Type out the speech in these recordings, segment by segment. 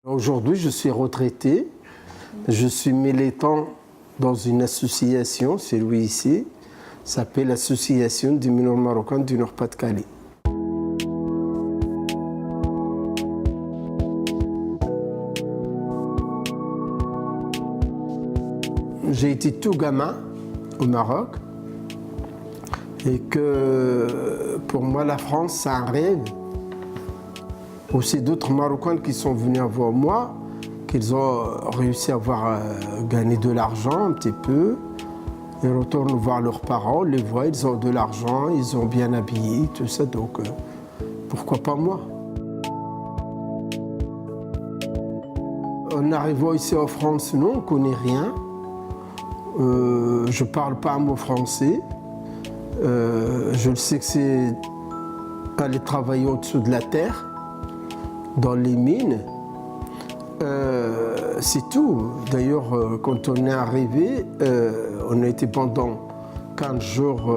Aujourd'hui, je suis retraité. Je suis militant dans une association, c'est lui ici, s'appelle l'Association des mineurs marocains du Nord-Pas-de-Calais. J'ai été tout gamin au Maroc et que pour moi la France c'est un rêve. Aussi d'autres Marocains qui sont venus avant moi, qu'ils ont réussi à gagner de l'argent un petit peu. Ils retournent voir leurs parents, les voient, ils ont de l'argent, ils sont bien habillés, tout ça, donc pourquoi pas moi? En arrivant ici en France, non, on ne connaît rien. Je ne parle pas un mot français. Je sais que c'est aller travailler au-dessous de la terre, dans les mines. C'est tout. D'ailleurs, quand on est arrivé, on a été pendant 15 jours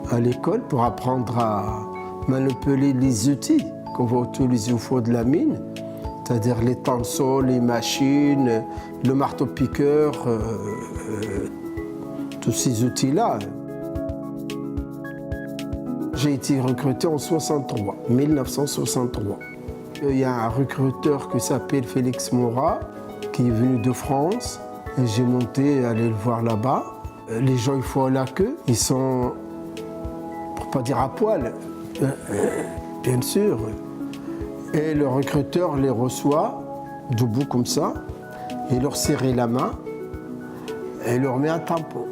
à l'école pour apprendre à manipuler les outils qu'on va utiliser au fond de la mine, c'est-à-dire les pinceaux, les machines, le marteau-piqueur, tous ces outils-là. J'ai été recruté en 1963. Il y a un recruteur qui s'appelle Félix Mora, qui est venu de France. Et j'ai monté, aller le voir là-bas. Les gens, ils font la queue. Ils sont, pour pas dire à poil, bien sûr. Et le recruteur les reçoit, debout comme ça, et leur serre la main, et leur met un tampon.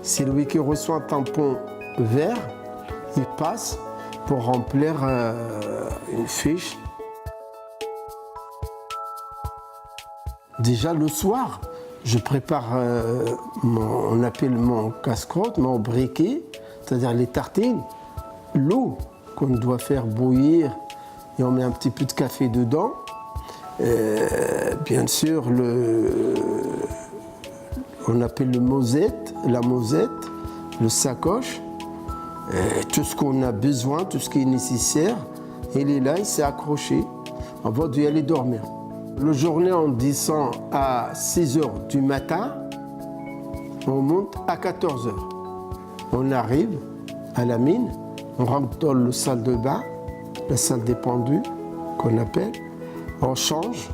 C'est lui qui reçoit un tampon vert, il passe pour remplir une fiche. Déjà le soir, je prépare on appelle mon casse-croûte, mon briquet, c'est-à-dire les tartines, l'eau qu'on doit faire bouillir et on met un petit peu de café dedans. Bien sûr, on appelle la mosette, le sacoche. Tout ce qu'on a besoin, tout ce qui est nécessaire, il est là, il s'est accroché avant d'y aller dormir. Le journée, on descend à 6 h du matin, on monte à 14 h. On arrive à la mine, on rentre dans la salle de bain, la salle des pendus qu'on appelle, on change,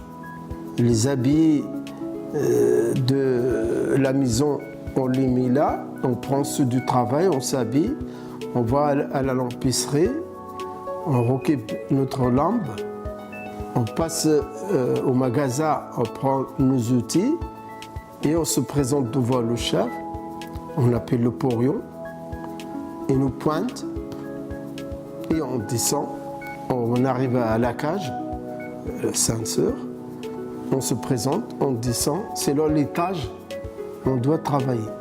les habits de la maison, on les met là, on prend ceux du travail, on s'habille. On va à la lampisserie, on recoupe notre lampe, on passe au magasin, on prend nos outils et on se présente devant le chef, on appelle le porion, il nous pointe et on descend, on arrive à la cage, ceinture, on se présente, on descend, selon l'étage, on doit travailler.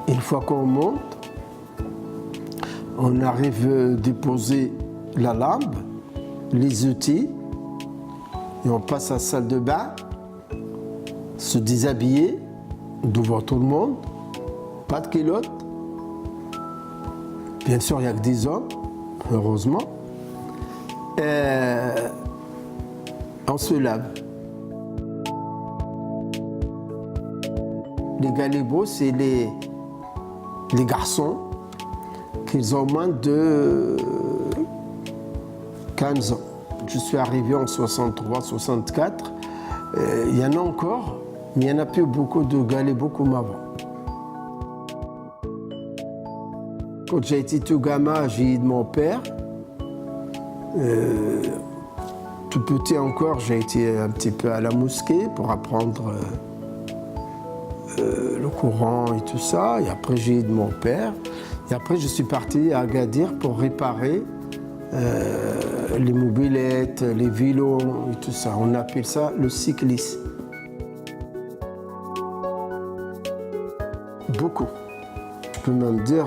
Une fois qu'on monte, on arrive à déposer la lampe, les outils, et on passe à la salle de bain, se déshabiller devant tout le monde, pas de culotte. Bien sûr, il n'y a que des hommes, heureusement. On se lave. Les galibos, c'est les garçons qu'ils ont moins de 15 ans. Je suis arrivé en 63, 64. Il y en a encore, mais il n'y en a plus beaucoup de galibos comme avant. Quand j'ai été tout gamin, j'ai eu de mon père. Tout petit encore, j'ai été un petit peu à la mosquée pour apprendre le Coran et tout ça. Et après, j'ai eu de mon père. Et après, je suis parti à Agadir pour réparer les mobylettes, les vélos et tout ça. On appelle ça le cyclisme. Beaucoup. Je peux même dire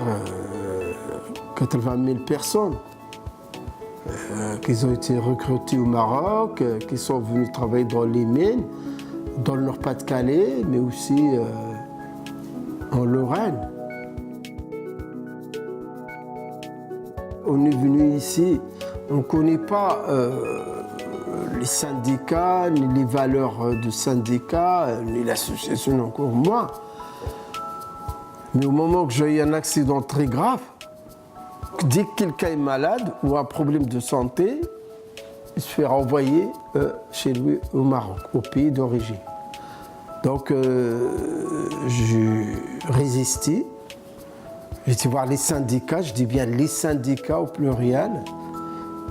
80 000 personnes qui ont été recrutées au Maroc, qui sont venus travailler dans les mines, dans le Nord-Pas-de-Calais, mais aussi en Lorraine. On est venu ici, on ne connaît pas les syndicats, ni les valeurs de syndicats, ni l'association encore moins. Mais au moment que j'ai eu un accident très grave, dès que quelqu'un est malade ou a un problème de santé, il se fait renvoyer chez lui au Maroc, au pays d'origine. Donc j'ai résisté. J'ai été voir les syndicats, je dis bien les syndicats au pluriel.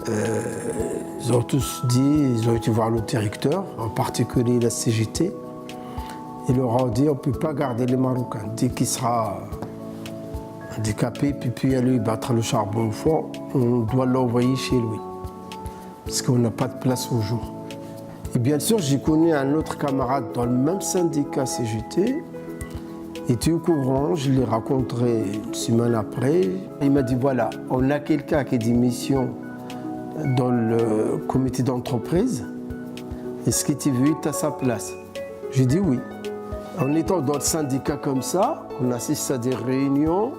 Ils ont tous dit, ils ont été voir le directeur, en particulier la CGT. Ils leur ont dit on ne peut pas garder les Marocains. Dès qu'il sera handicapé, puis aller battre le charbon au fond, on doit l'envoyer chez lui. Parce qu'on n'a pas de place au jour. Et bien sûr, j'ai connu un autre camarade dans le même syndicat CGT. Il était au courant, je l'ai rencontré une semaine après. Il m'a dit voilà, on a quelqu'un qui est démission dans le comité d'entreprise. Est-ce que tu veux être à sa place? J'ai dit oui. En étant dans le syndicat comme ça, on assiste à des réunions,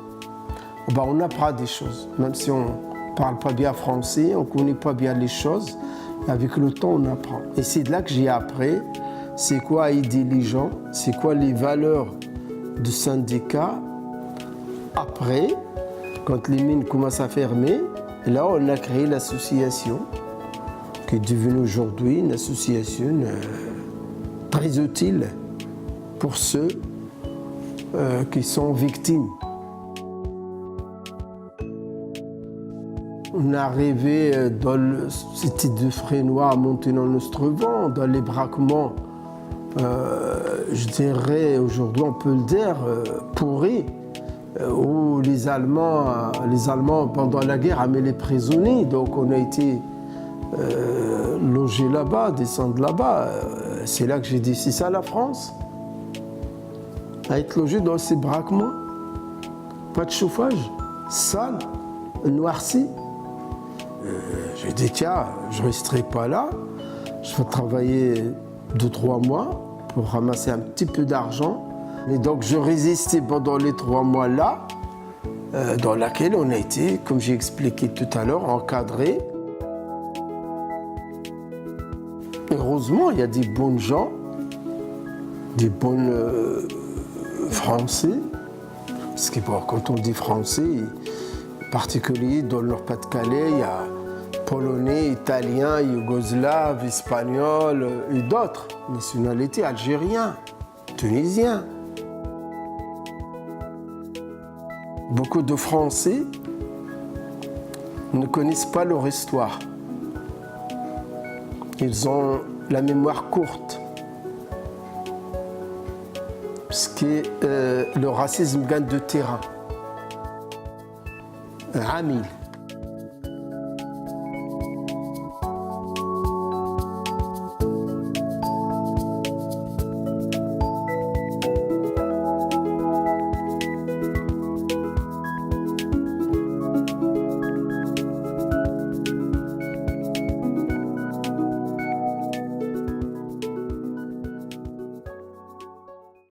on apprend des choses. Même si on ne parle pas bien français, on ne connaît pas bien les choses, avec le temps on apprend. Et c'est de là que j'ai appris c'est quoi aider les gens, c'est quoi les valeurs du syndicat. Après, quand les mines commencent à fermer, là on a créé l'association, qui est devenue aujourd'hui une association très utile pour ceux qui sont victimes. On est arrivé dans le site de Frénois à Monténon-Nostrevent, dans les braquements, je dirais aujourd'hui on peut le dire, pourris, où les Allemands pendant la guerre avaient mis les prisonniers, donc on a été logés là-bas, descendre là-bas. C'est là que j'ai dit, c'est ça la France? À être logé dans ces braquements, pas de chauffage, sale, noirci. J'ai dit tiens, je ne resterai pas là, je vais travailler 2-3 mois pour ramasser un petit peu d'argent. Et donc je résistais pendant les 3 mois là, dans laquelle on a été, comme j'ai expliqué tout à l'heure, encadré. Heureusement, il y a des bons gens, des bons Français, parce que bon, quand on dit Français, en particulier dans le Nord-Pas-de-Calais, il y a Polonais, Italiens, Yougoslaves, Espagnols et d'autres nationalités, Algériens, Tunisiens. Beaucoup de Français ne connaissent pas leur histoire. Ils ont la mémoire courte. Parce que le racisme gagne de terrain. Amil.